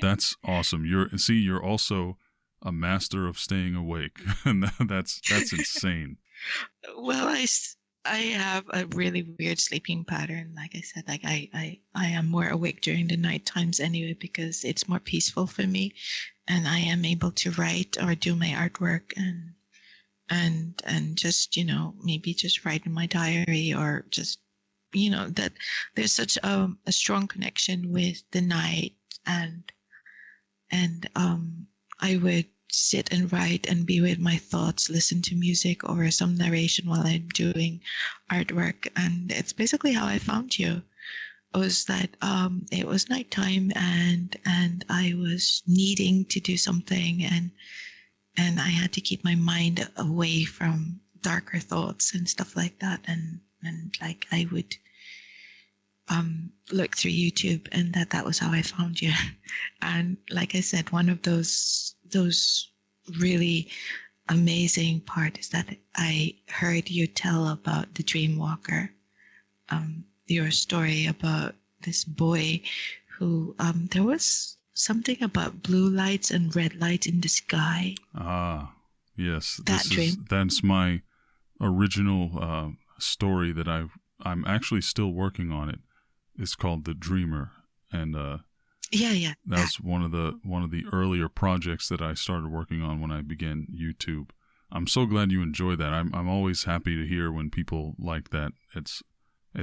That's awesome. You're also a master of staying awake, and that's insane. Well, I have a really weird sleeping pattern. Like I said, like I am more awake during the night times anyway, because it's more peaceful for me, and I am able to write or do my artwork and just, maybe just write in my diary, or just, that there's such a strong connection with the night, and I would sit and write and be with my thoughts, listen to music or some narration while I'm doing artwork. And it's basically how I found you. It was that it was nighttime and I was needing to do something, and I had to keep my mind away from darker thoughts and stuff like that, and like I would look through YouTube, and that was how I found you. And like I said, one of those really amazing part is that I heard you tell about the Dreamwalker, your story about this boy who there was something about blue lights and red lights in the sky. Ah, yes. That's my original story that I'm actually still working on it. It's called The Dreamer, and that's one of the earlier projects that I started working on when I began YouTube. I'm so glad you enjoy that. I'm always happy to hear when people like that. It's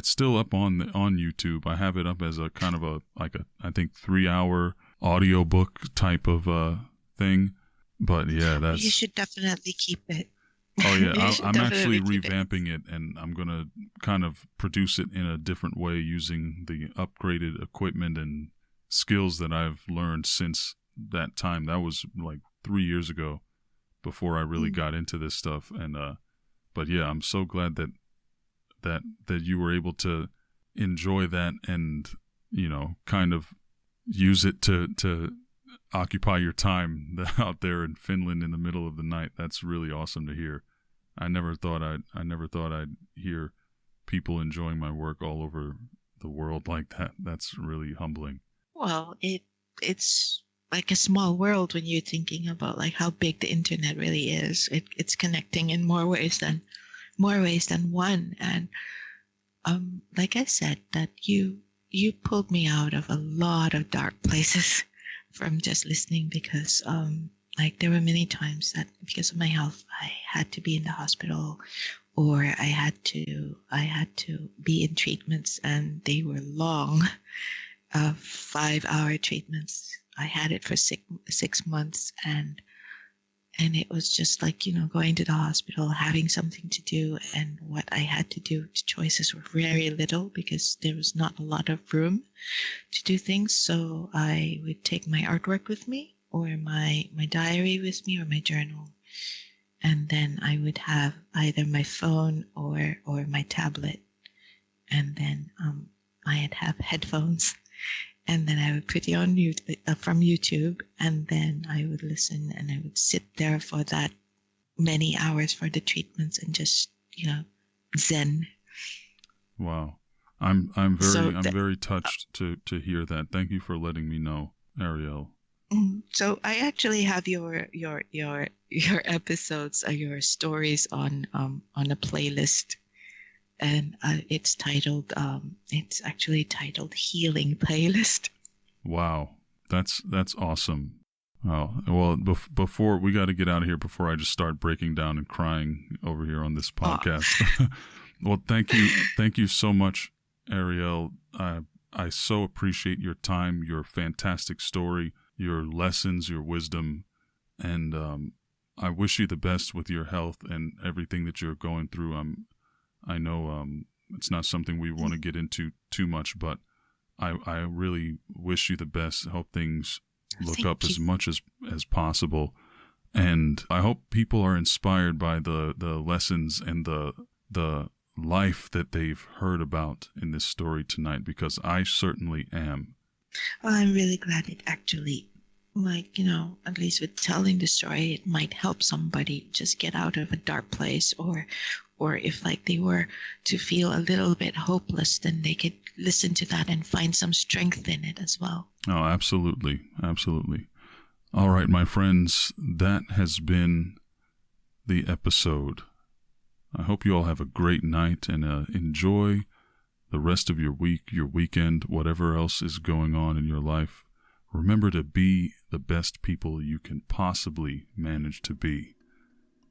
still up on YouTube. I have it up as a kind of a I think 3-hour audiobook type of thing. But yeah, you should definitely keep it. Oh yeah, You should I'm actually definitely keep it. revamping it, and I'm gonna kind of produce it in a different way using the upgraded equipment and skills that I've learned since that time. That was like 3 years ago, before I really Mm. got into this stuff. And but yeah, I'm so glad that you were able to enjoy that, and kind of use it to occupy your time out there in Finland in the middle of the night. That's really awesome to hear. I never thought I'd hear people enjoying my work all over the world like that. That's really humbling. Well, it's like a small world when you're thinking about like how big the internet really is. It's connecting in more ways than one. And like I said, that you pulled me out of a lot of dark places from just listening, because like there were many times that because of my health I had to be in the hospital, or I had to be in treatments, and they were long, 5-hour treatments. I had it for 6 months, and it was just like, going to the hospital, having something to do, and what I had to do, the choices were very little because there was not a lot of room to do things. So I would take my artwork with me, or my diary with me, or my journal, and then I would have either my phone or my tablet, and then I'd have headphones, and then I would put it on from YouTube, and then I would listen, and I would sit there for that many hours for the treatments and just zen. Wow. I'm So very touched to hear that. Thank you for letting me know, Arielle. so I actually have your episodes, your stories on a playlist, and it's actually titled Healing Playlist. Wow. That's awesome. Oh, well, before we got to get out of here before I just start breaking down and crying over here on this podcast. Well, thank you so much, Arielle. I so appreciate your time, your fantastic story, your lessons, your wisdom, and I wish you the best with your health and everything that you're going through. I know it's not something we want to get into too much, but I really wish you the best. I hope things look Thank up you. as much as possible, and I hope people are inspired by the lessons and the life that they've heard about in this story tonight, because I certainly am. Well, I'm really glad it actually, like, at least with telling the story, it might help somebody just get out of a dark place, or if like they were to feel a little bit hopeless, then they could listen to that and find some strength in it as well. Oh, absolutely. Absolutely. All right, my friends, that has been the episode. I hope you all have a great night and enjoy the rest of your week, your weekend, whatever else is going on in your life. Remember to be the best people you can possibly manage to be.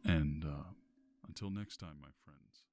And until next time, my friends.